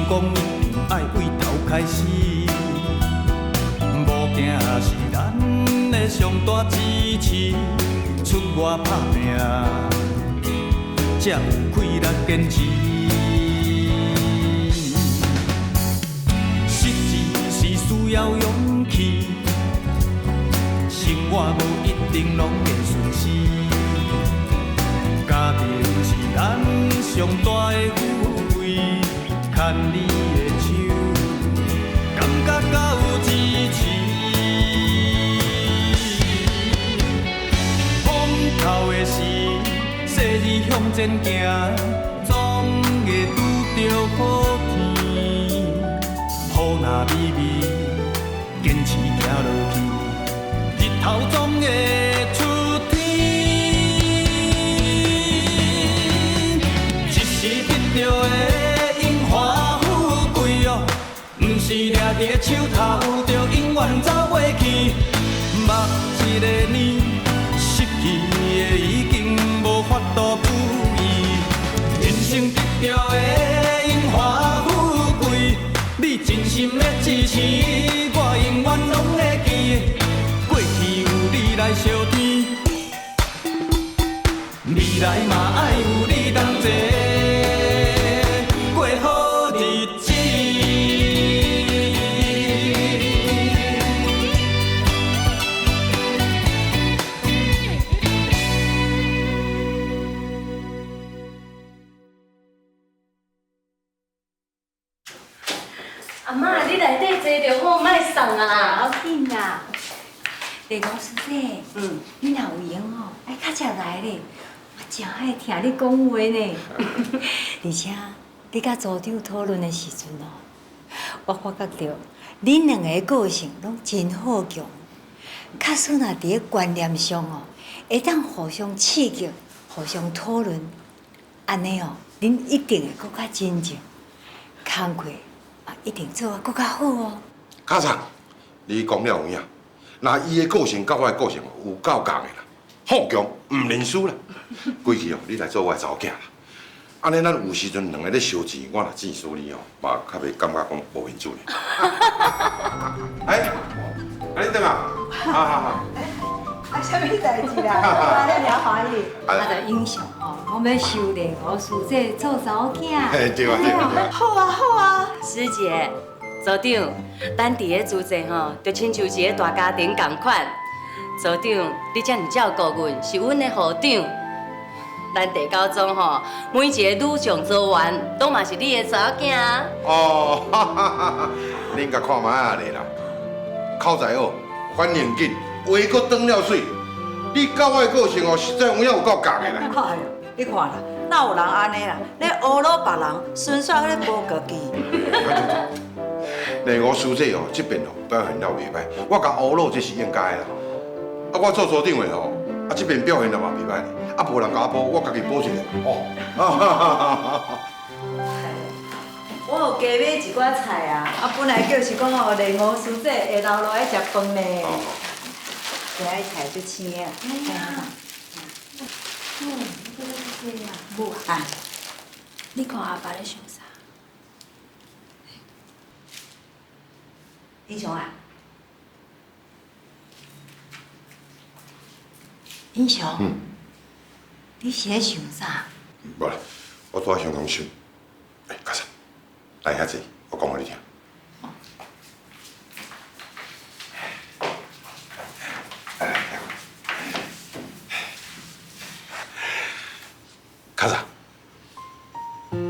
讲一定爱为头开始，无惊是咱的上大支持，出外打拼，才有气力坚持。实志是需要勇气，生活无一定拢会顺时，家庭是咱上大的富贵，牵你的手，感觉够有支持。风头的时，细日向前行，总会拄着好天。雨若微微，坚持行落去，日头总会出天。一时得到的荣华富贵哦，不是抓伫手头就永远走袂去。目一个年，失去的已经无法度补遗。人生得到的荣华富贵，你真心的支持，我永远拢会记。过去有你来相天，未来嘛爱有你同齐，过好日子。阿嬷，你内底坐就好，莫送啊！要紧啦。丽公师姐，你若有闲吼，爱较早来咧，我真爱听你讲话呢。而且你甲组长讨论的时阵哦，我发觉到恁两个个性拢真好强，假使若伫咧观念上哦，会当互相刺激、互相讨论，安尼哦，恁一定会搁较真正，工课啊一定做啊搁较好哦。卡长，你讲了有影？那伊的个性甲我的个性有够共的啦，好强唔认输啦。规矩哦，你来做我的查某囝啦。安尼咱有时阵两个咧烧钱，我若钱输你哦，嘛较袂感觉讲无面子呢。哎，安尼等啊，好。啊，什么代志啦？我咧了欢喜。啊，就英雄吼，我们修炼我师姐做查某囝。嘿，对啊。好啊，好啊。师姐、组长，咱伫咧主席吼，就亲像一个大家庭同款。组长，你遮尔照顾阮，是阮的校长。咱地高中吼，每一个女上组员，都嘛是你的查某囝啊。哦，恁甲看卖啊咧啦，口才好，反应紧，话阁长了水。你甲我的个性哦，实在有影有够共的啦。哎呦，你看啦，哪有人安尼啦？咧侮辱别人，纯粹咧无格局。内湖师姐哦，这边哦表现了袂歹，我甲侮辱这是应该的啦。啊，我做组长的吼，啊这边表现了嘛袂歹，啊无人甲我补，我家己补一个哦。我有加买一寡菜啊，啊本来就是讲哦，丽湖师姐下楼落来食饭呢。今仔菜就青啊。啊，你看阿爸咧想啥？英雄啊，英雄，你是咧想啥？无啦，我拄仔想讲想，嘉诚，来遐坐，我讲互你听。嘉诚，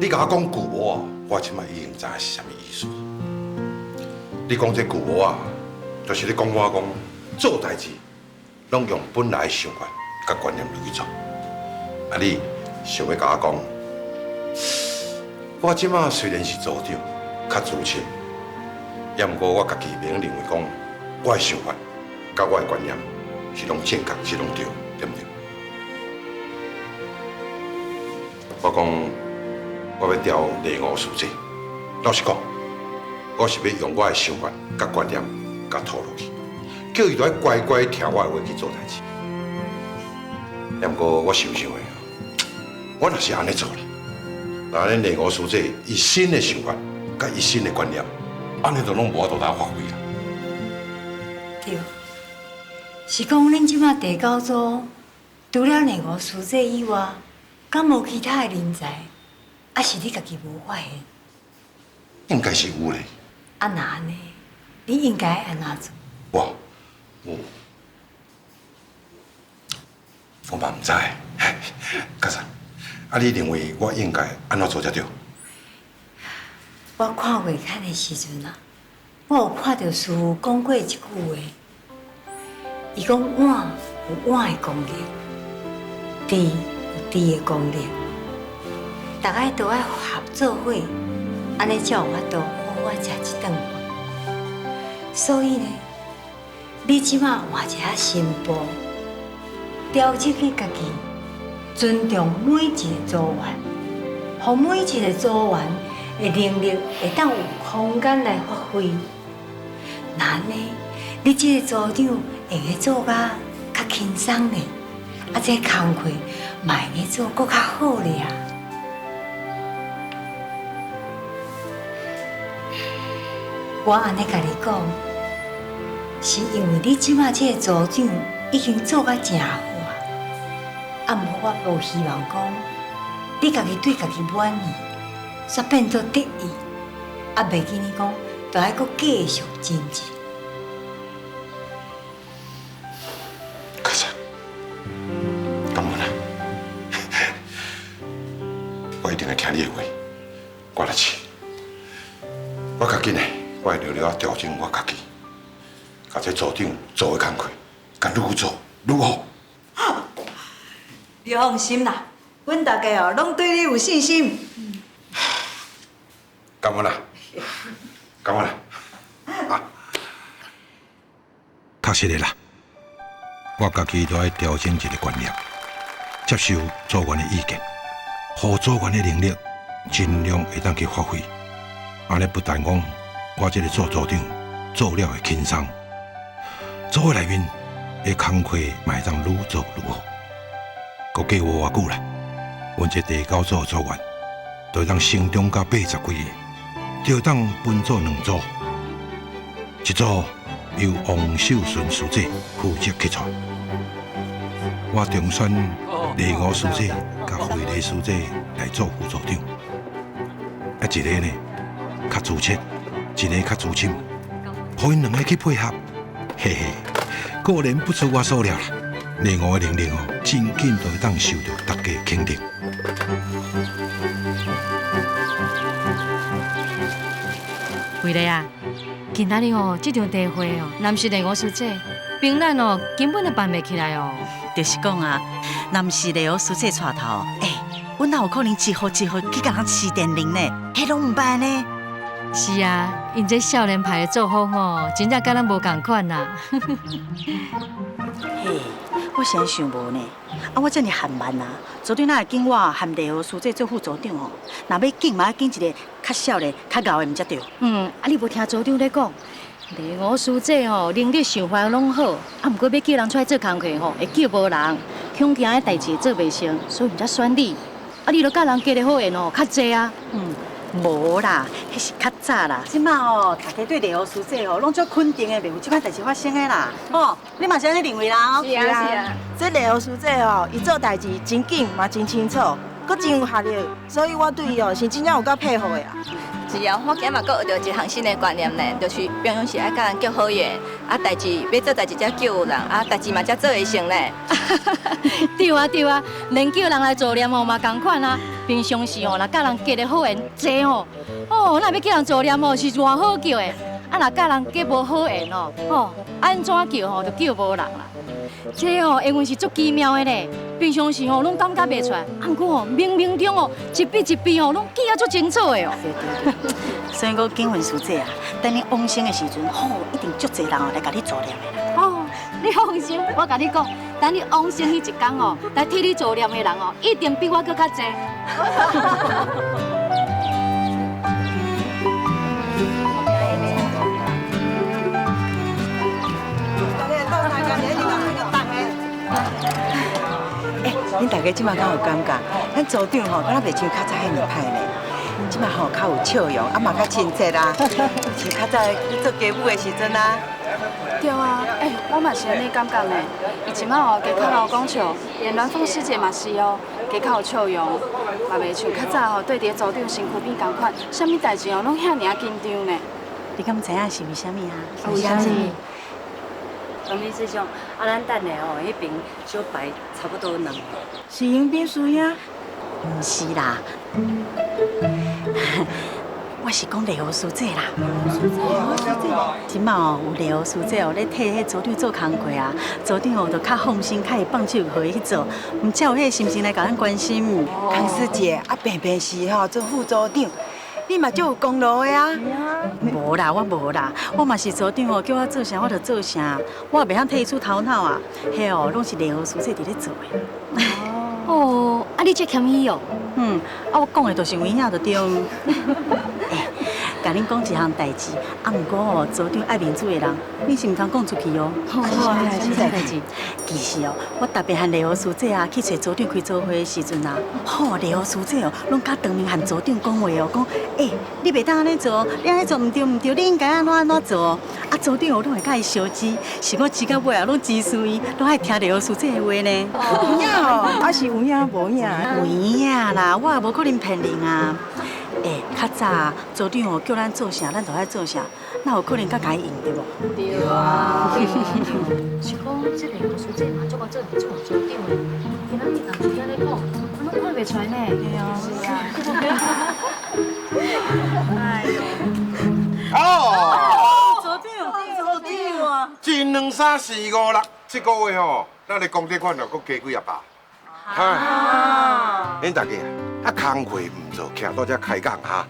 你甲我讲旧话啊，我即摆已经知影是啥物意思。你讲这旧话啊，就是咧讲我讲做代志，拢用本来的想法甲观念落去做。啊，你想要甲我讲，我即摆虽然是组长，较资深，也毋过我家己免认为讲我的想法甲我的观念是拢正确，是拢对，对毋对？我讲，我要调内湖师姐。老实讲，我是要用我的想法、甲观念、甲吐落去，叫伊来乖乖听我的话去做代志。不过我想想的，我若是安尼做啦，那咱内湖师姐以新的想法甲伊新的观念，安尼就拢无法度大发挥啦。对，是讲恁即马第九组除了内湖师姐以外，敢无其他的人才？还是你家己无发现？应该是有咧。啊那呢？你应该安怎做？我嘛唔知。家长，啊，你认为我应该安怎做才对？我看月刊的时阵啊，我有看到师傅讲过一句话，伊讲碗有碗的功力，猪有猪的功力，大家都爱合作伙，安尼才有法度好好食一顿饭。所以呢，你即马换一下新步，调整起家己，尊重每一个组员，互每一个组员的能力会当有空间来发挥。那呢，你这个组长会个做甲较轻松咧，啊，这工课嘛会个做搁较好咧啊。我安尼甲你讲，是因为你即马这个组长已经做甲真好啊，啊，无我无希望讲你家己对家己满意，煞变做得意，啊，袂记你讲，就爱搁继续精进。家长，感恩啊！我一定会听你的话，我来试。我较紧的。我会了调整我家己，甲这组长做的工课，甲愈做愈好。你放心啦，阮大家哦，拢对你有信心。感恩啦，感恩啦。啊，确实的啦，我家己都要调整一个观念，接受组员的意见，互组员的能力尽量会当去发挥。安尼不但讲。我这个做组长做了会轻松，组会内面的工课嘛会当愈做愈好。搁计划偌久啦，阮这第九组组员就会当成长到80几个，就会当分做2组，一组由王秀顺师姐负责客串，我重选内湖师姐甲惠丽师姐来做副组长，啊一个呢较自切。一个较资深，互因2个去配合，嘿嘿，果然不出我所料啦。内湖的能力真紧就会当受到大家肯定。惠丽啊，今仔日这场茶会若毋是内湖师姐，平咱根本就办袂起来哦。就是讲啊，若毋是内湖师姐带头，阮哪有可能一号去甲人试电铃呢？迄拢毋办呢。是啊，因这少年派的作风真正甲咱无共款啦。嘿，我先想无呢，我这么含慢啊，组长哪会紧我含内湖师姐做副组长哦？若要紧嘛，要紧一个较少年、较牛的毋才对。你无听组长咧讲，内湖师姐能力想法拢好，毋过要叫人出来做工课会叫无人，恐惊个代志做袂成，所以毋才选你。你著甲人结得好缘较济啊。无啦，迄是较早啦。即马大家对内湖师姐拢足肯定的，袂有即摆代志发生的啦。你嘛是安尼认为啦？是啊。这内湖师姐伊做代志真紧嘛真清楚，佮真有效率，所以我对伊是真正有够佩服的啦。是啊，我今日阁学到一项新的观念呢，就是平常时爱甲人结好缘，代志要做代志才叫人，代志嘛才做会成呢。对啊对啊，连叫人来做念嘛同款啊。平常时若甲人结得好缘济若要叫人做念是偌好叫的，若甲人结无好缘安怎叫就叫无人啦。这因为是足奇妙的咧，平常时拢感觉袂出来，不过冥冥中一笔一笔拢记啊足清楚的对。所以我景云师姐啊，等你往生的时阵，一定足侪人来甲你做念的啦。你放心，我甲你讲，等你往生迄一天来替你做念的人一定比我搁较侪。恁大家即马敢有感觉？咱组长敢若袂像较早遐尔歹咧。即摆吼较有笑容，嘛较亲切啦，像较早你做家母的时阵啊。对啊，我嘛是安尼感觉呢。伊即摆哦加较老讲笑，连鸾凤师姐嘛是哦，加较有笑容，嘛袂像较早吼对伫组长身躯边同款，啥物代志哦拢遐尔紧张呢。你敢知影是为虾米啊？为虾米？总理师兄，咱等下哦，迄边小白差不多2个。是迎宾师兄？毋是啦，我是讲丽娥师姐啦。即摆哦，有丽娥师姐哦，咧替迄组长做工课啊，组长哦就较放心，较会放手互伊去做，毋才有迄心情来甲咱关心。康师姐平平是吼做副组长，你嘛就有功劳的啊。无啦，我无啦，我嘛是组长哦，叫我做啥我就做啥，我也袂晓替伊出头脑啊。迄哦，拢是丽娥师姐伫咧做的。哦，你这欠伊哦？我讲的都是有影就对。甲恁讲一项代志，毋过哦，组长爱面子的人，你是毋通讲出去哦。什么代志？其实哦，我特别和丽娥师姐啊去找组长开做伙的时阵啊，丽娥师姐哦，拢甲当面和组长讲话哦，讲你袂当安尼做，你安尼做毋对，你应该安怎做。啊，组长哦，拢会甲伊相指，是我指到尾啊，拢指示伊，拢爱听丽娥师姐的话呢。有影哦，还是有影无影？有影啦，我也无可能骗人啊。较早组长哦叫咱做啥，咱就爱做啥，哪有可能甲伊用对无？对啊。是讲这个老师姐嘛，做我做组长的，今仔日同主任咧讲，我拢看袂出来呢。对啊，是啊。哎哦，组长啊！一2、3、4、5、6，这个月吼，咱的工资款又搁加几啊百。恁大家啊，工课唔做，徛到遮开讲哈。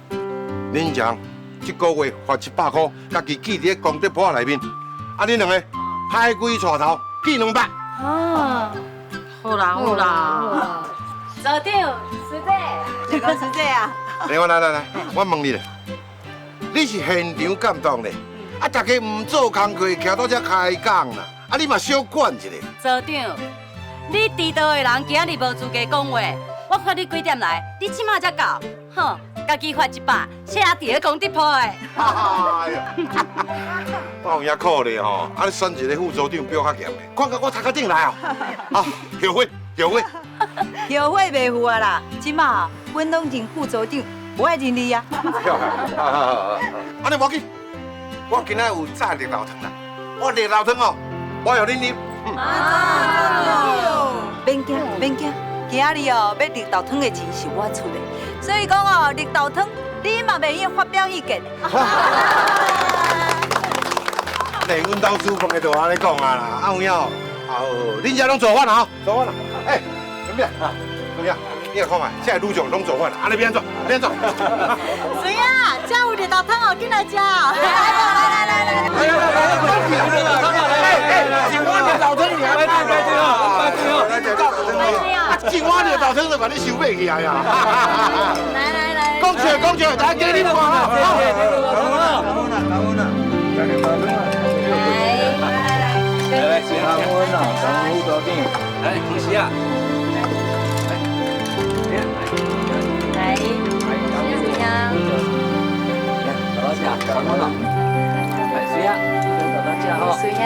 恁将这个月发100块，家己记伫功德簿内面。啊，恁两个派几撮头，记200。好啦好啦。组长，师姐，这个师姐啊，来，我问你咧，你是现场监督咧？啊，大家唔做工课，徛到遮开讲啦。啊，你嘛小管一下。组长，你迟到的人今日无资格讲话。我看你几点来，你即马才到，哼，家己发100，写伫咧功德簿的。哎呀，我有影可怜吼，啊，你选一个副组长表较严的，看到我头壳顶来哦。啊，后悔。后悔袂赴啊啦！即马阮拢认副组长，我爱认你啊。安尼无要紧，我今仔有炸绿豆汤啦，我绿豆汤哦，我要恁啉。免惊，今日哦买绿豆汤的钱是我出的，所以讲哦，绿豆汤你嘛袂用发表意见。连阮兜煮饭的都安尼讲啊啦，啊有影哦，恁遮拢做饭啊？做饭啦，怎么样啊？怎么样？你来看看，现在女将拢做饭了，安尼变做，变做。谁啊？家有绿豆汤哦，进来吃哦。一碗绿豆汤，你还来这一碗绿豆汤就把你收买起来呀！来，讲笑，大家给你看啊！来，先感恩啊，感恩组长，来，恭喜啊！来，谢谢啊！大家吃，感恩啊！来，水啊，大家吃哈！水啊！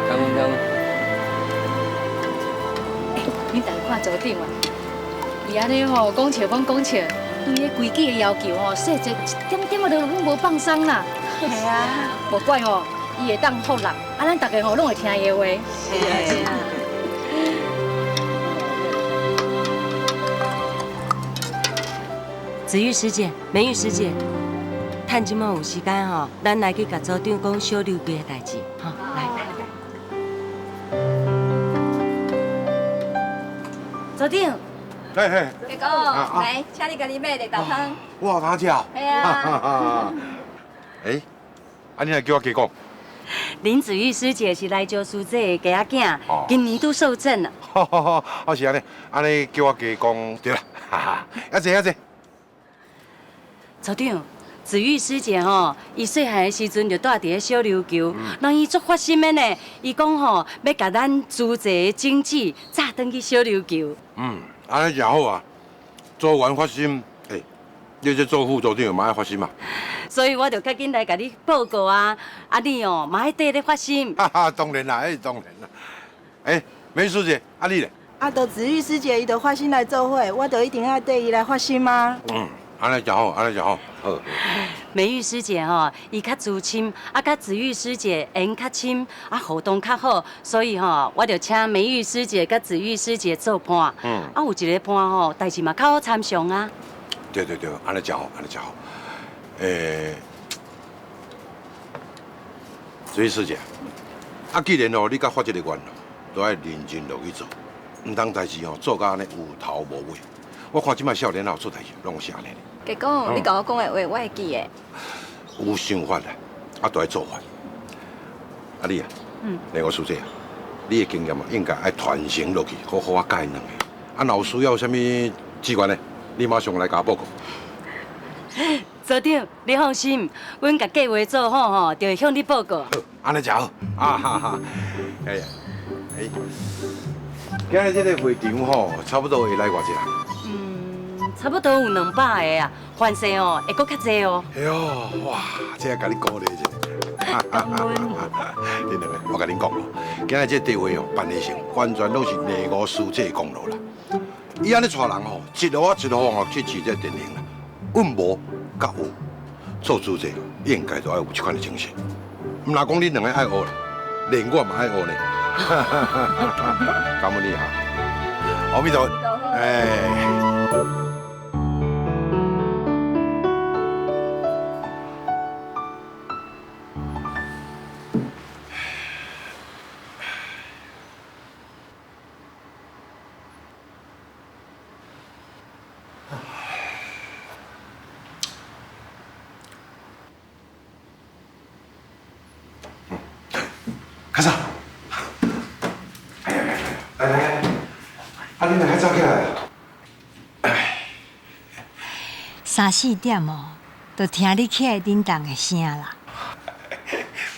感恩。你等看组长啊，伊安尼吼讲笑，对迄规矩的要求吼，细节一点点我都拢无放松啦。系啊，无怪吼，伊会当服人，啊，咱大家吼拢会听伊的话。是啊。子玉师姐、美玉师姐，趁即满有时间吼，咱来去甲组长讲小刘备的代志，吼，来。组长。嘿，结果来，请你家己买绿豆汤。我有通吃哦。系啊。你来叫我加讲。林子玉师姐是来招师姐的家囝，今年都受赠了。好是安尼叫我加讲对啦，一坐。组长，子玉师姐吼，伊细汉的时阵就住伫咧小琉球，让伊足发心的呢。伊讲吼，要甲咱租一个经济，早转去小琉球。安尼真好啊！做完发心，你这做副组长嘛爱发心嘛。所以我就较紧来甲你报告啊！啊你哦，嘛爱缀咧发心。哈哈，当然啦，当然啦。美师姐，啊你咧？都子玉师姐伊就发心来做伙，我就一定要缀伊来发心吗？安尼就好，安尼就好。好。美玉师姐吼，伊较资深，甲子玉师姐缘较深，互动较好，所以吼，我就请美玉师姐甲子玉师姐做伴。有一个伴吼，代志嘛较好参详啊。对，安尼就好，安尼就好。子玉师姐，既然你甲发这个愿都要认真落去做，唔通代志做甲安尼有头无尾。我看即摆少年出代志，拢有啥呢？结果你甲我讲的话，我会记的。有想法都要做法。你那个师姐你的经验应该爱传承落去，好好教因两个。若有需要什么资源呢？你马上来甲我报告。组长，你放心，阮甲计划做好吼，就会向你报告。好，安尼就好。今日这个会场差不多会来偌济人？差不多有200个啊，凡事会搁较济哦。哎呦，哇，这甲你鼓励一下。恁两个，我甲恁讲今日这地会办得成，完全拢是内湖师姐的功劳啦。伊安尼带人一路一路去试这电影啦，阮无甲有做主席，应该都要有这款的精神。唔若讲恁两个爱学啦，连我嘛爱学呢。感恩你哈，阿弥陀佛。开始。来，你两个早起来啊？3、4点就听你起来叮当的声啦。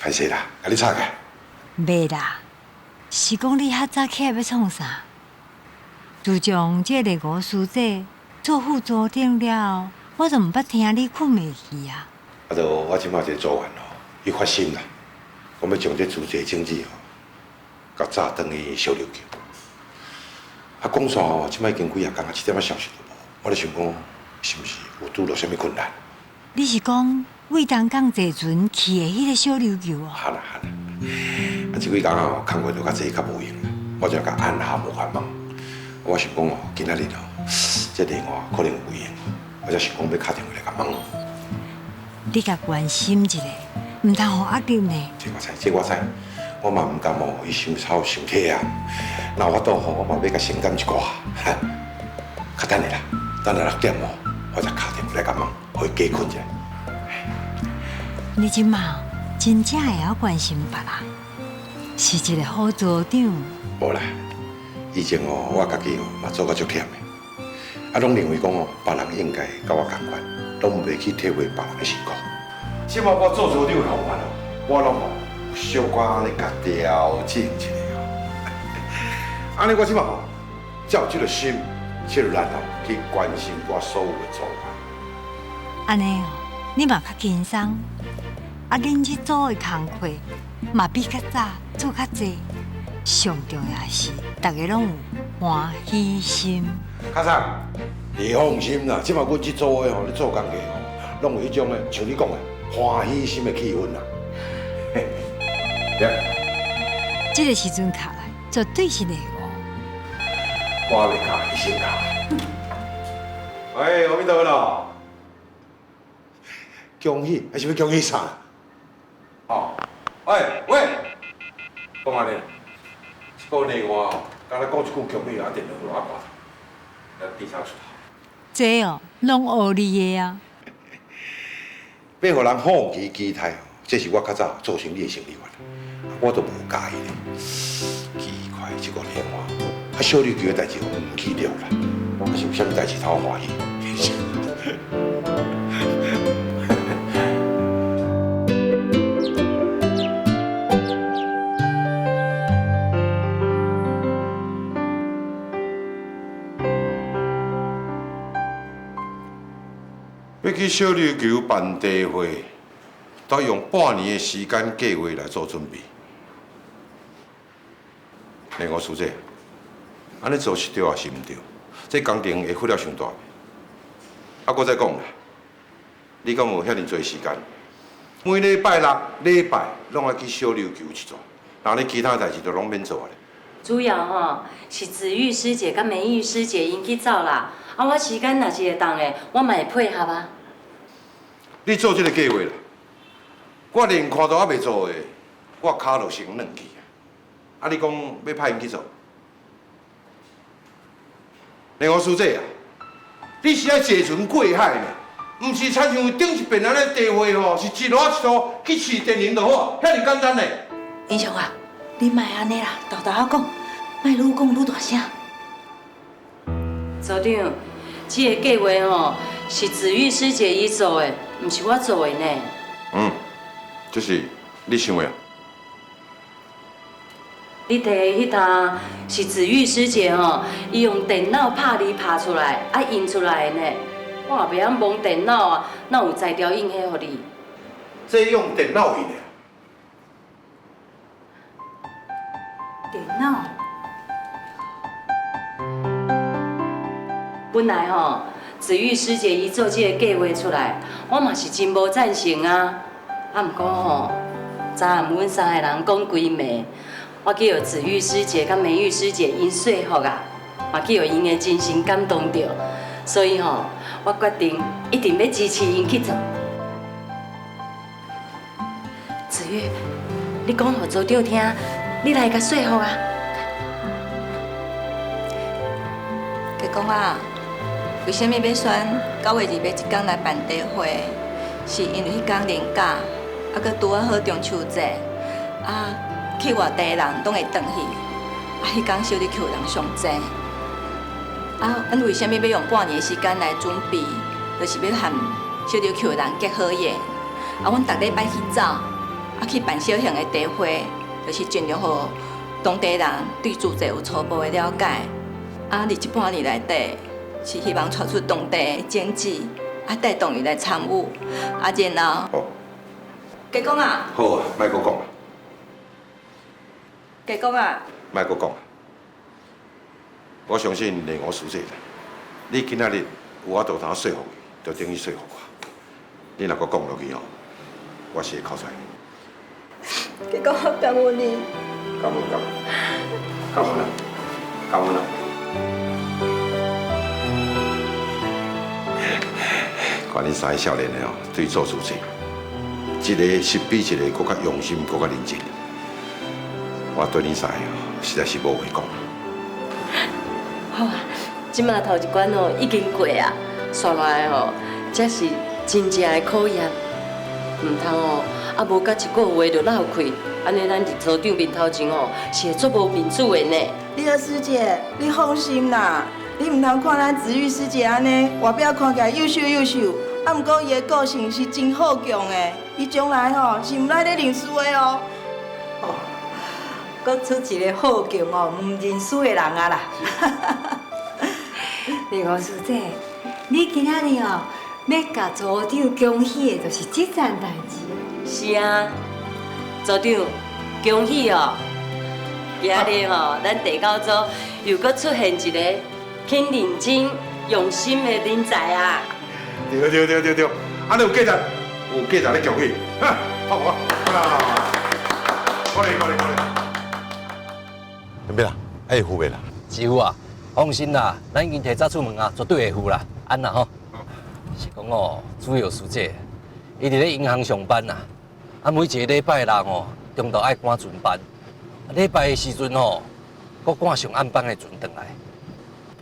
歹势啦，甲你吵开。袂啦，是讲你较早起来要创啥？自从这内湖师姐做副组长了，我就唔捌听你困袂去啊。我即马这做完伊发心啦，我要将这主席政治甲早转去小琉球。讲煞即摆已经几工一点消息都无，我咧想讲，是毋是有拄到什么困难？你是讲为东港坐船去的迄个小琉球哦？哈啦，这几工工作都较济较无用啦，我就甲按下无繁忙。我想讲今仔日这电话可能有用，我才想讲要打电话来甲问。你甲关心一下，唔通互压力呢？这我知，我嘛唔甘伊伤操伤体啊。若有法度我嘛要甲承担一寡。较等下啦，等下6点我才打电话来甲问，互伊加困一下。你即马真正会晓关心别人，是一个好组长。无啦，以前我家己嘛做甲足忝的，拢认为讲别人应该甲我同款，拢袂去体会别人的辛苦。即马我做组长老板我拢小可安尼甲调整一下安尼我即马才有这个心，这个力去关心我所有的做法。安尼你嘛较轻松，恁这组的工课嘛比较早做较济，上重要是大家拢有欢喜心。卡桑，你放心啦，即马阮这组的咧做工课拢有迄种像你讲的欢喜心的气氛啦。这个时阵卡来，绝对是内湖。我未卡，你先卡。喂，阿弥陀佛咯。恭喜，还是要恭喜啥？喂，讲安尼，这个内湖刚才讲一句恭喜啊，电话我挂，第三出头。这拢学你的啊。要互人好奇期待，这是我较早做生意的心理法，我都无介意咧。奇怪，这个电话，小琉球的代志我唔去了啦，还是有啥物代志讨我欢喜？去小琉球办茶会，都用半年的时间计划来做准备。连我师姐，安尼做是对还是毋对？这工程会费了伤大。啊，我再讲啦，你敢有遐尼多时间？每礼拜六、礼拜拢爱去小琉球一撮，那你其他代志都拢免做啊咧。主要吼是子玉师姐甲美玉师姐因去走啦，啊，我时间若是会当的，我嘛会配合啊。你做这个计划啦，我连看都还未做的，我骹就先软去啊。啊，你讲要派因去做？连我师姐啊，你是爱坐船过海呢，毋是亲像顶一遍安尼茶会吼，是一路一路去试电影就好，遐尼简单呢。英雄啊，你莫安尼啦，豆豆仔讲，莫愈讲愈大声。组长，这个计划吼是子玉师姐伊做的，毋是我做的呢。就是你想的啊。你摕的迄摊是子玉师姐吼，伊用电脑拍字拍出来，啊印出来的呢。我也袂晓摸电脑啊，哪有材料印迄互你？这用电脑印的。电脑。本来吼，子玉师姐伊做这个计划出来，我嘛是真无赞成啊。啊，毋过吼，昨暗阮三个人讲规暝，我去互子玉师姐甲美玉师姐因说服啊，嘛去互因的真心感动着，所以吼，我决定一定要支持因去做。子玉，你讲互组长听，你来甲说服啊。佮讲啊。为什么要选9月2日这天来办茶会？是因为迄天年假，啊，佮拄啊好中秋节，啊，去外地的人拢会转去，啊，迄天小琉球人上济。啊，阮为什么要用半年的时间来准备？就是要和小琉球人结好缘。啊，阮逐礼拜去走，啊，去办小型的茶会，就是尽量互当地人对主题有初步的了解。啊，伫这半年内底。是希望带出当地的经济，啊带动伊来参与，啊然后。好。加讲啊。好啊，莫阁讲啊。加讲啊。莫阁讲啊。我相信连我师姐啦，你今仔日有法度通说服伊，就等于说服我。你若阁讲落去吼，我是会哭出来。加讲我感恩你。感恩感恩，感恩啊，感恩啊。看你三个少年的哦，对做事情，一个是比一个更加用心、更加认真。我对你三个哦，实在是无话讲。好啊，即马头一关哦已经过啊，刷来哦，这是真正的考验，唔通哦，啊无甲一个月就闹开，安尼咱伫组长面头前哦，是会足无面子的呢。你个师姐，你放心啦。你唔通看咱子玉师姐安尼，外表看起来优秀优秀，啊，毋过伊的个性是真好强的，伊将来吼是毋来咧认输的哦。哦，搁出一个好强哦，唔认输的人啊啦。丽娥师姐，你今仔日哦，要甲组长恭喜的，就是这件代志。是啊，组长，恭喜哦！今日吼，咱地高组又搁出现一个。肯认真用心的人才啊！对，安尼有价值，有价值咧恭喜，哈，好不好？鼓励。准备啦，会付袂啦？师傅啊，放心啦，咱已经提早出门啊，绝对会付啦，安啦吼。是讲哦，主要师姐，伊伫咧银行上班呐，啊每一个礼拜六哦，中昼爱赶船班，礼拜的时阵哦，搁赶上暗班的船转来。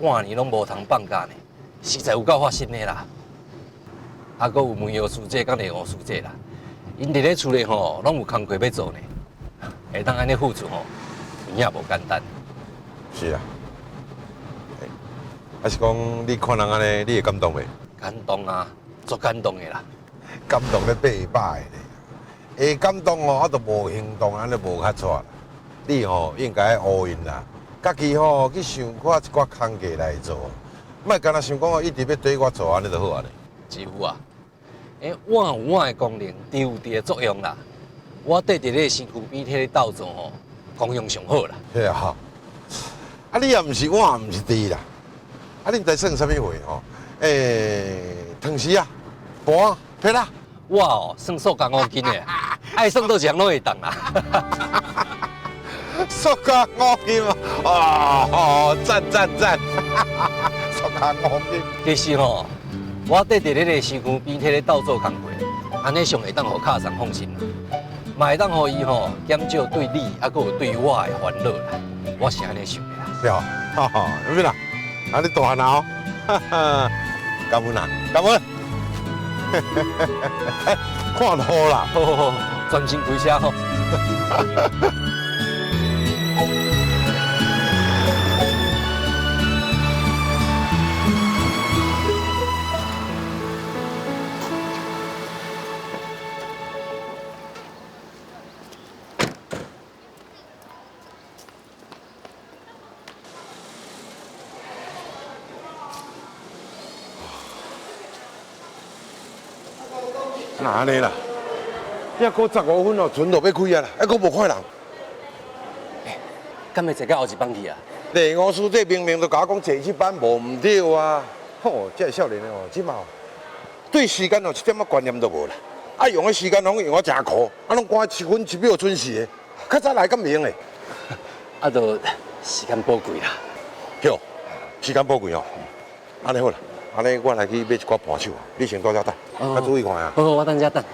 半年拢无通放假呢，实在有够发心的啦。啊，搁有梅瑶师姐甲丽娥师姐啦，因伫咧厝里吼，拢有工课要做呢，会当安尼付出吼，也无简单。是啊，还是讲你看人安尼，你会感动袂？感动啊，足感动的啦。感动咧800个咧，会感动哦，啊，都无行动，安尼无较错啦。你吼应该乌因啦。家己吼去想看一寡工课来做，莫干那想讲哦，一直要对我做安尼就好啊咧。师傅啊，碗有碗的功能，茶有茶的作用啦。我缀伫咧身躯边迄个斗座吼，功用上好啦。嘿啊，啊你也毋是碗，毋是茶啦，啊你毋知算啥物货吼？汤匙啊，盘啊，撇啦。我哦算塑胶5斤的，爱算倒一项拢会当啦。塑胶5斤啊！哦，赞赞赞！塑胶5斤。其实吼，我缀伫咧个身躯边迄个斗座工课，安尼上会当互卡上放心啦，嘛会当互伊吼减少对你啊，佮有对我的烦恼啦。我是安尼想的啦。对哦，有咩啦？啊你大闹，感恩啦，感恩。看好啦，好，专心开车吼。那安尼啦，还过15分哦，船就要开啊啦，还过无看人。敢会坐到后一班去啊？李五师这明明就甲我讲坐这班无唔对啊！吼，这个少年哦，即嘛对时间哦一点仔观念都无啦。啊，用的时间拢用啊真苦，啊，拢赶7分1秒准时的，较早来咁明的。啊，就时间宝贵啦。对，时间宝贵哦。安尼好啦，安尼我来去买一寡盘手，你先到遮等，较注意看啊。好，我等遮等。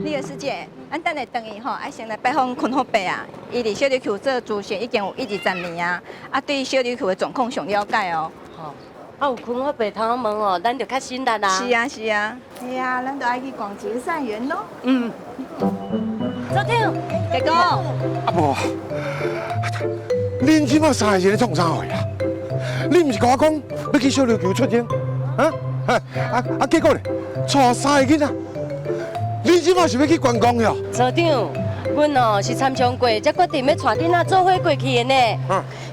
李个师姐，咱等下等伊吼，爱先来拜访坤福伯啊。伊伫小琉球做主席已经有1、2、3年啊，啊对小琉球的状况上了解哦。吼，啊有坤福伯通问哦，咱就较信任啦。是啊是啊。哎呀，咱都爱去逛结善缘咯。嗯。组长，结果。啊无，恁即马3个人咧创啥货啊？你毋是甲我讲要去小琉球出征，啊结果咧，带3个囡仔，你即马是要去观光哟？组长，阮哦是参详过，才决定要带囡仔做伙过去的呢。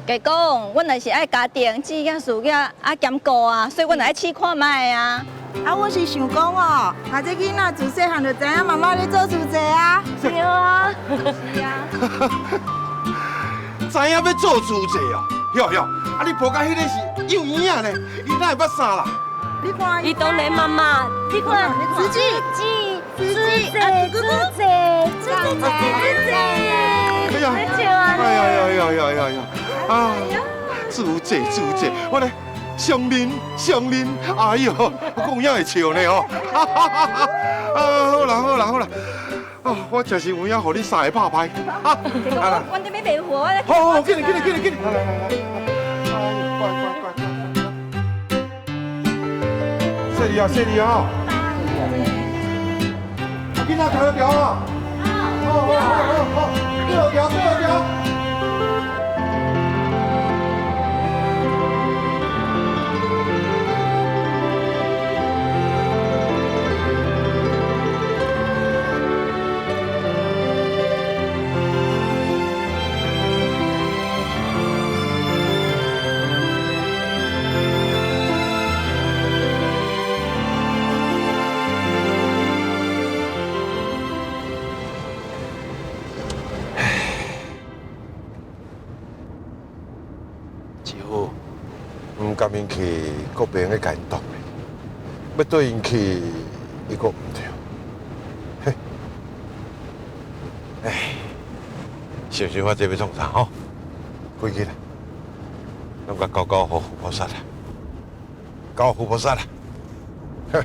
加讲，阮也是爱家庭、志业、事业啊兼顾啊，所以阮来试看卖啊。啊，我是想讲哦，啊这囡仔自细汉就知影妈妈咧做事情啊。对啊。是啊。知影要做主席哦，哟，啊你抱甲迄个是幼婴仔呢，伊哪会捌啥啦？你看，伊当然妈妈，你看，子记，哎呀，啊，主席，我咧上面，哎呦，我讲也会笑呢哦，啊，好啦，啊，我真是有影，互你3个拍牌，啊，阮这边卖货，好，紧来，来，谢你啊，囡仔调调啊，好，调。甲因去，搁别个甲因动咧，要对因去，伊搁唔对。嘿，哎，想我这要创啥吼？归去啦，拢甲高好菩萨啦，高好菩萨啦，嘿，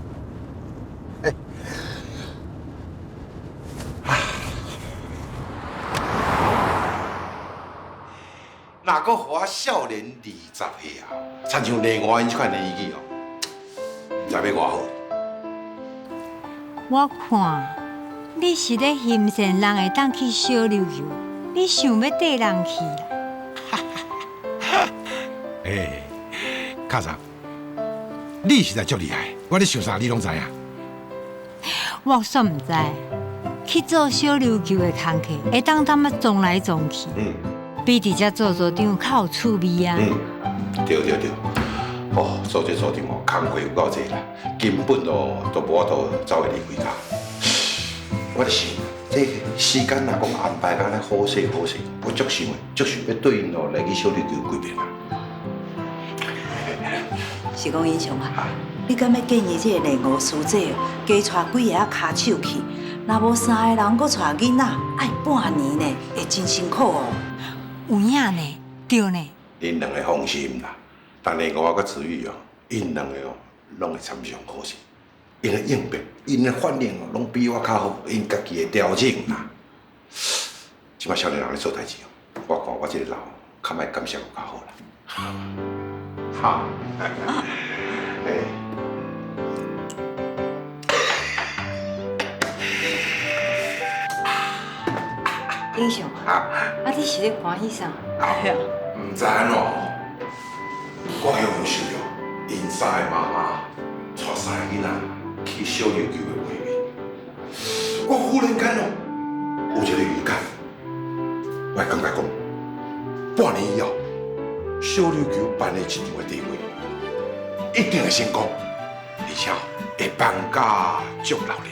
哪个互我少年20岁啊？参像另外因这款年纪哦，唔知要偌好。我看你是咧欣赏人会当去小琉球，你想要缀人去啦？哎，卡桑，你实在足厉害，我咧想啥你拢知影。我煞唔知，去做小琉球的工课，会当他们撞来撞去，比伫遮做组长较有趣味啊。对。哦，做这组长哦，工课有够济啦，根本哦都无法度走会离开家。我就想，这时间若讲安排甲咧好势，我足想要对因哦来去小琉球几遍啊。是讲英雄啊，你敢要建议这个练武师姐加带几个骹手去？若无3个人，搁带囡仔，爱半年呢，会真辛苦哦。有影呢，对呢。因两个放心啦，但是我甲子玉哦，因两个哦，拢会参详好势。因的应变，因的反应哦，拢比我较好，因家己的调整啦。即摆少年人咧做代志哦，我看我这个老，较莫感谢我较好啦。好，英雄啊，你是咧欢喜啥？唔知咯，我有想到，因3个妈妈带3个囡仔去小琉球的画面，我忽然间哦，有一个预感，我感觉讲，半年以后，小琉球办的这场的地会，一定会成功，而且会办甲足热烈。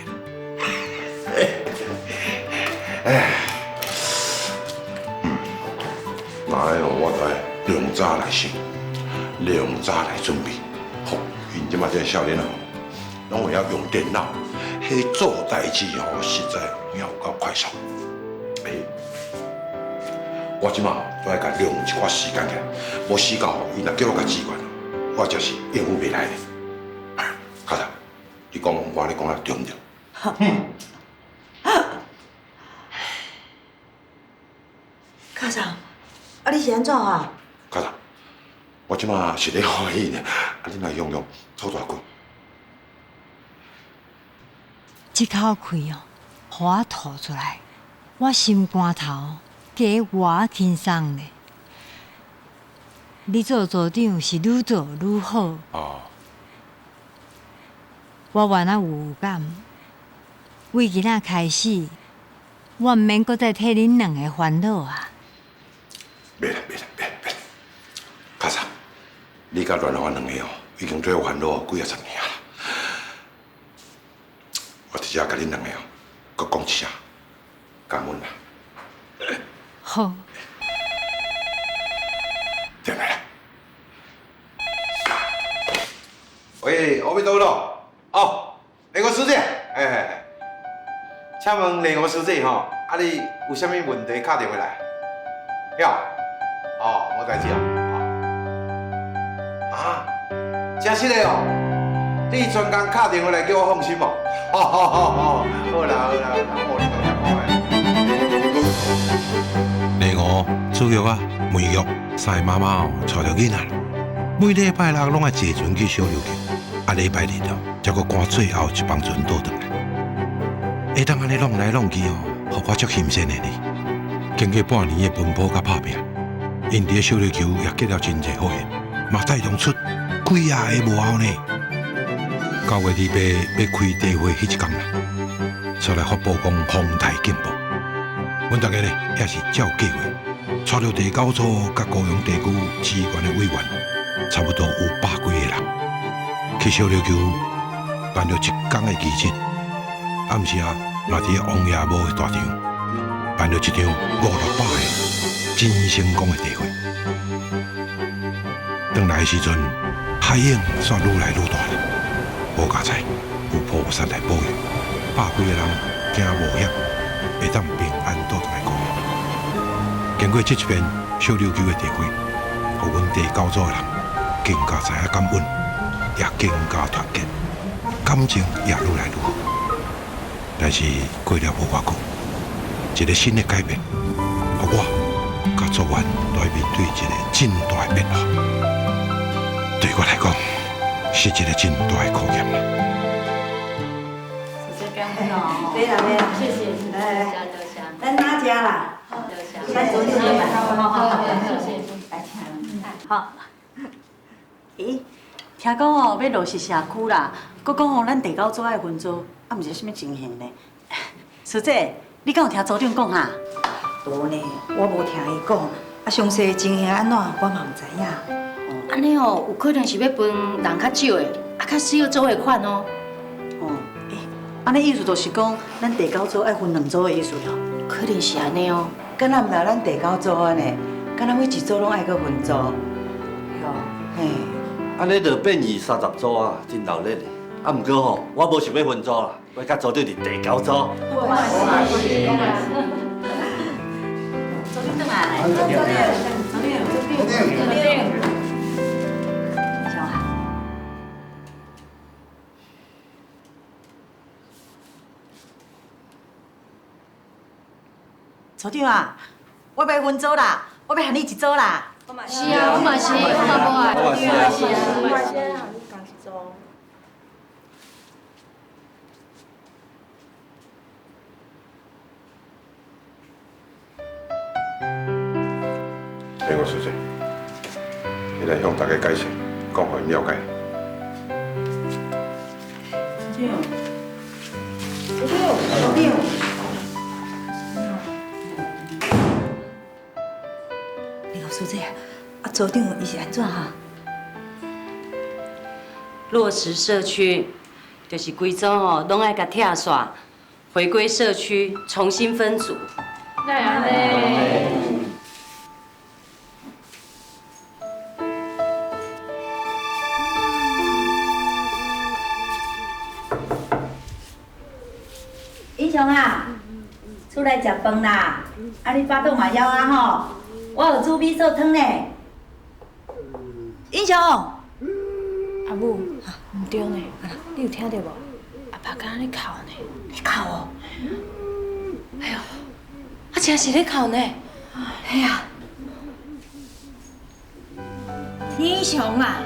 那我就量早来想，量早来准备。好，因即马这少年人，拢会晓用电脑，迄做代志吼，实在有够快速。我即马都爱甲量一寡时间起来，无时间吼，伊若叫我甲志愿，我就是应付袂来的。卡仔，你讲我咧讲啊对唔对？卡长。啊！你是安怎啊？家长，我即马是咧欢喜呢，你若用吐大骨。这口气哦，互我吐出来，我心肝头加我轻松咧。你做组长是愈做愈好。哦。我原来有感，为今仔开始，我毋免搁再替恁两个烦恼啊。别，卡莎，你甲阮我两个哦，已经做烦恼几10年啦。我直接甲恁两个哦，搁讲一声感恩啦。好。进来啦。喂，阿弥陀佛。哦，雷国师姐，请问雷国师姐吼，你有啥物问题打电话来？哟。哦，无代志哦。啊，真实的哦！你专工打电话来叫我放心哦。好啦，我哩都听讲的。礼五、主玉啊、梅玉3个妈妈哦，带着囡仔，每礼拜六拢爱坐船去小琉球，礼拜日哦，才搁赶最后一帮船倒转来。会当安尼弄来弄去哦，互我足新鲜的呢。经过半年的奔波甲打拼。因伫小琉球也结了真侪好缘，嘛带动出几个幕后呢。9月28要开地会迄一天啦，出来发布讲风台进步。阮大家呢也是照计划，带着地九组甲高雄地区资源的委员，差不多有100几个人，去小琉球办了1天的仪式。暗时啊，嘛伫王爷墓的大场办了一场500-600个。真成功的地会，转来的时阵，海影煞愈来愈大了。无加彩，有菩萨来保佑，100几个人惊无险，会当平安倒转来高雄。经过这一遍小琉球的地会，互阮第9组的人更加知影感恩，也更加团结，感情也愈来愈好。但是过了无偌久，一个新的改变，互我。甲组员来面对一个真大的变化，对我来讲是一个真大的考验啦。对啦，谢谢，咱哪家啦？咱昨天就买，好，谢谢，好。咦，听讲哦，要落实社区啦，佮讲哦，咱第9组爱分组，啊，毋是啥物情形呢？师姐，你敢有听组长讲哈？无呢，我无听伊讲，啊，详细情形安怎，我嘛唔知影。安尼哦，有可能是要分人较少的，啊，较需要组的款哦。哦，安尼意思就是讲，咱地沟组爱分2组的意思咯。可能是安尼哦。敢若毋若咱地沟组安尼，敢若每一组拢爱搁分组。哟，嘿，安尼就变20-30组啊，真闹热的。啊，毋过吼，我无想要分组啦，我甲组长伫地沟组。组长来，组长啊，我要分组啦，我要和你一组啦。是啊，我嘛是，我嘛无爱。我嘛是啊。我先和你同一组。联合师姐，你来向大家解释，讲互因了解。组长。林老师姐，啊，组长伊是安怎哈？落实社区，就是规组吼，拢爱甲拆刷，回归社区，重新分组。那安尼。英雄啊，出来食饭啦！啊，你巴肚嘛枵啊吼，我有煮米做汤呢。英雄，阿母，唔对呢，你有听到无？阿爸刚刚咧哭呢。你哭哦？哎呦，啊，真是咧哭呢。哎呀，英雄啊，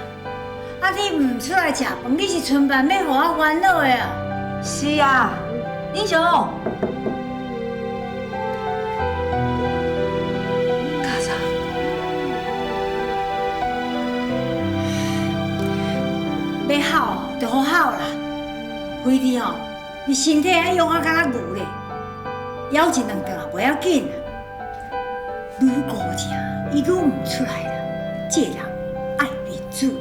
啊你唔出来食饭，你是春饭要互我烦恼的啊？是啊，英雄。干啥？要好就好好啦，规日哦，你身体爱用啊，敢若牛咧，枵一两顿也袂要紧啊。愈顾正，伊愈唔出来啦，这人爱面子。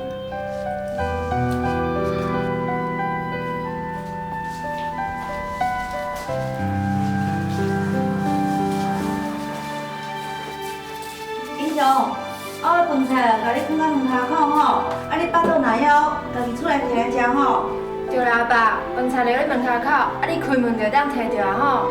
英雄，啊我饭菜甲你放到门口口吼，啊你巴肚若枵，家己出来摕来食吼。对啦，阿爸，饭菜留咧门口口，啊你开门就当摕着啊吼。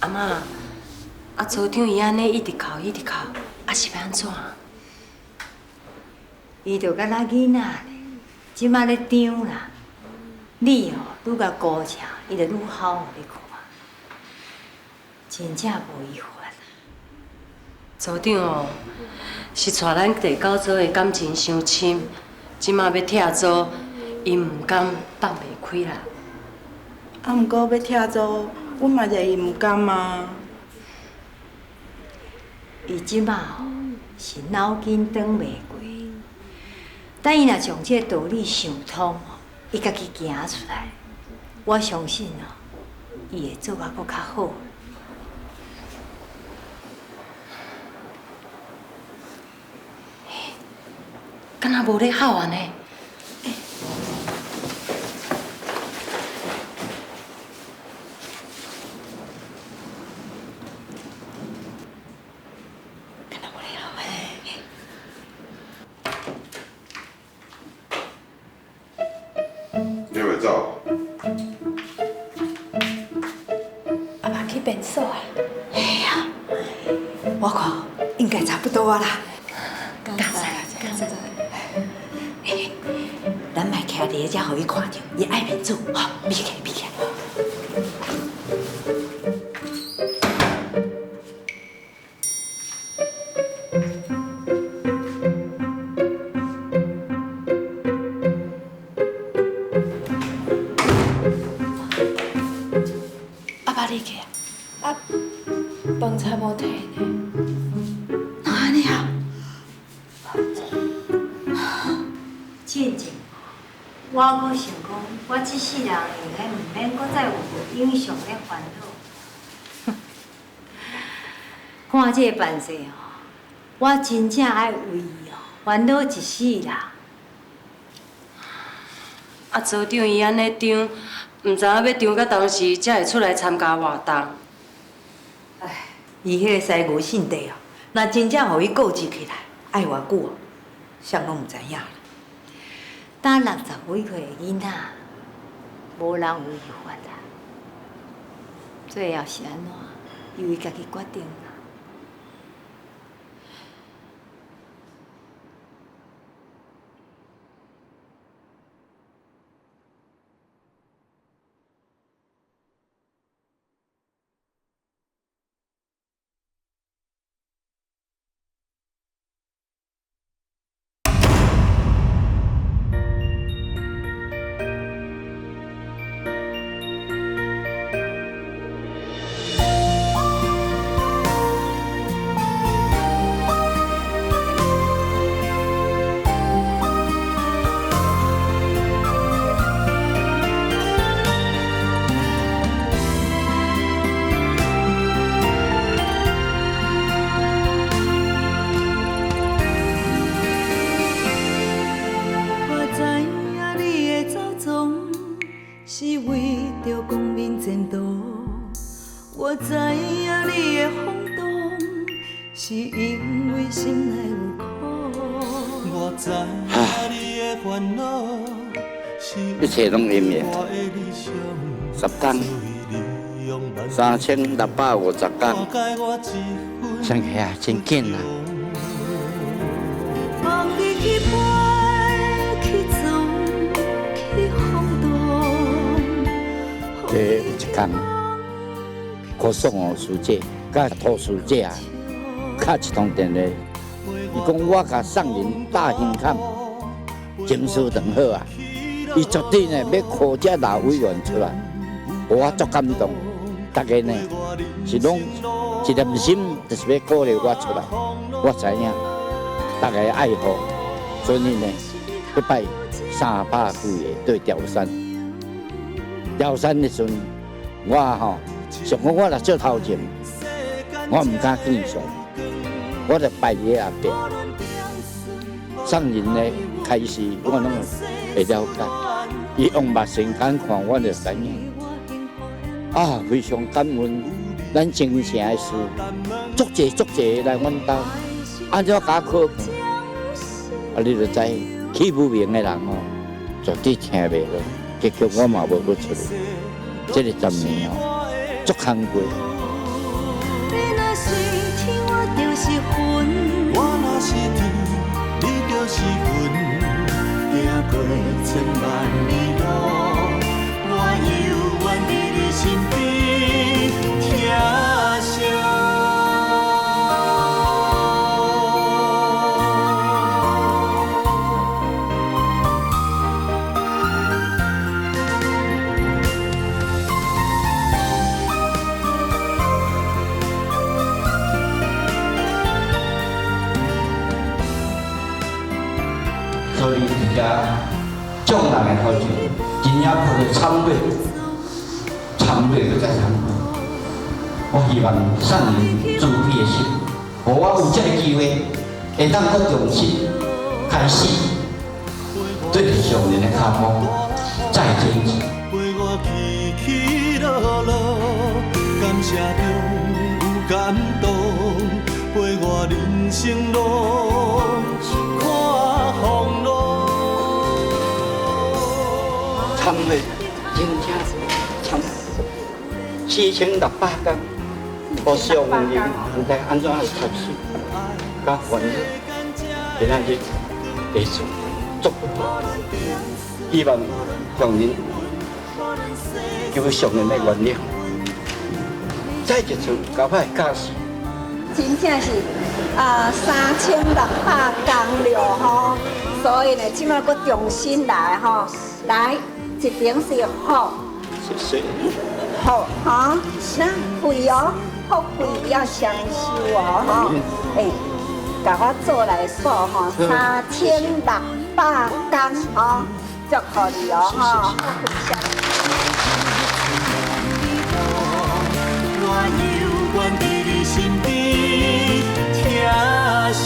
阿嬷，啊组长伊安尼一直哭，啊是要安怎？伊就敢若囡仔咧，即摆咧张啦。你哦，愈甲顾正，伊就愈好互你看。真正无伊烦。组长哦，是带咱地沟组的感情伤深，即马要拆组，伊唔甘放袂开啦。啊，毋过要拆组，阮嘛是伊毋甘啊。伊即马哦是脑筋转袂过，等伊若将这道理想通哦，伊家己行出来，我相信哦，伊会做啊搁较好。敢若无咧好安尼。你袂走？阿爸去便所啊？哎呀，我看应该差不多啊啦。刚才。咱莫徛伫遐，才互伊看着，伊爱面子，吼，避开。捌你去啊？饭菜无摕呢。哪安尼啊？静静，我阁想讲，我这世人应该唔免阁再有英雄咧烦恼。看这个办事哦，我真正爱为伊哦烦恼一世啦。啊，组长伊安尼张，唔知影要张到当时才会出来参加活动。唉，伊迄个西牛性地哦，若真正互伊顾及起来，爱偌久哦，谁拢唔知影啦。打60几岁的囡仔，无人有伊法啦。最后是安怎，由伊家己决定啦。我知影你的风动，是因为心内有苦。我知影你的烦恼，一切拢因缘。10天3650天，算起来真紧啊！望你去飞，去走，去风动。这有一天。可送我师姐，甲涂师姐啊，敲一通电话，伊讲我甲送人大兴坎，情绪良好啊，伊绝对呢要靠这老委员出来，我足感动。大家呢是拢一念心，就是要鼓励我出来。我知影大家爱护，所以呢要拜300几个对调山。调山的时阵，我吼。想讲我若做头前，我唔敢见上，我就拜伊后壁。上人呢开始，我拢会了解。伊用目神眼看，我就知影。啊，非常感恩咱精诚的事，足济来阮兜，安怎甲考验？啊，你就知起不明的人哦，绝对听袂落。结局我嘛无要出来，这个10年哦。足空过。你若是天，我就是云；我若是天，你就是云。行过千万里路，我犹原伫你身边听声。所以伫遮众人的头前，真正抱着参悔搁再参悔。我希望善人慈悲的心，互我有这个机会，会当搁重新开始，对着上人的脚步再坚持。陪我起起落落，感谢中有感动，陪我人生路看风浪。参会真正参4600天，互上人唔知安怎读书，甲烦恼，今仔日会做足希望上人求上人的原谅，再一次交歹教示。真正是3600工了吼，所以呢，即摆搁重新来吼，来一定是好。谢谢。好哈，那贵哦，好贵要抢修哦哈，甲我做来数吼3600工吼，祝福你哦哈。我永远伫你身边听声。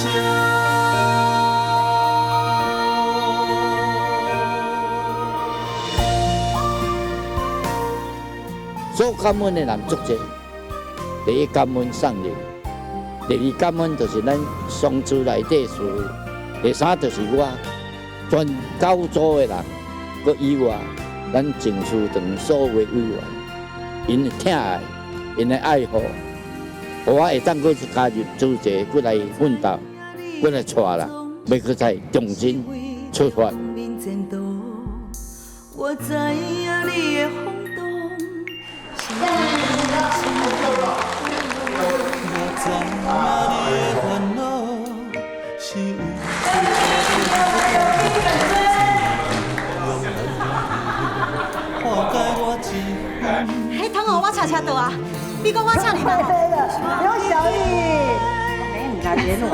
做感恩的人足多，第一感恩上人，第二感恩就是咱乡村内底事，第三就是我全九组的人，佮以外咱政事长所有委员，因的疼爱，因的爱护，互我会当佮加入组织，佮来奋斗，佮来带人，要佮再重新出发。我知影你的风动。我知影你的烦恼是迄桶哦，我查倒啊！你讲我查你吗？刘小玉，没你来联络，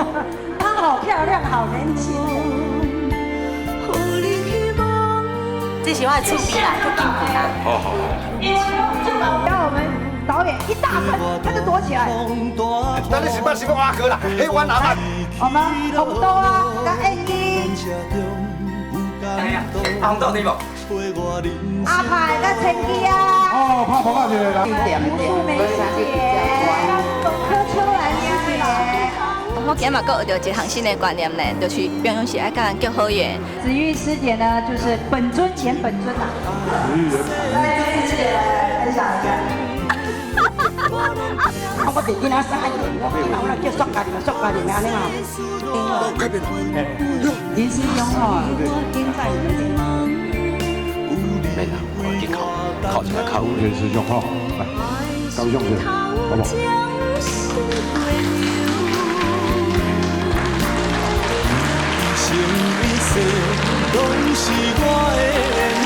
她好漂亮，好年轻。这是我的厝边啦，就进去啦。好好。让我们导演一大声，他就躲起来。那你是不是个阿哥啦？嘿，我哪办？我们红豆啊，跟 Andy。哎呀，红豆对不？阿派跟陈基啊。哦，拍婆啊，这个啦。科秋兰姐。我今日嘛，佫学到一项新的观念呢，就是平常时爱甲人叫好缘。子玉师姐呢，就是本尊演本尊呐。子玉师姐来分享一下。我袂记那啥嘢，我来叫塑胶店，塑胶店安尼哦。改变了。林师兄哦，现在免啦，我去考一下考。林师兄好，来，高上去，好不好？一生一世，拢是我的。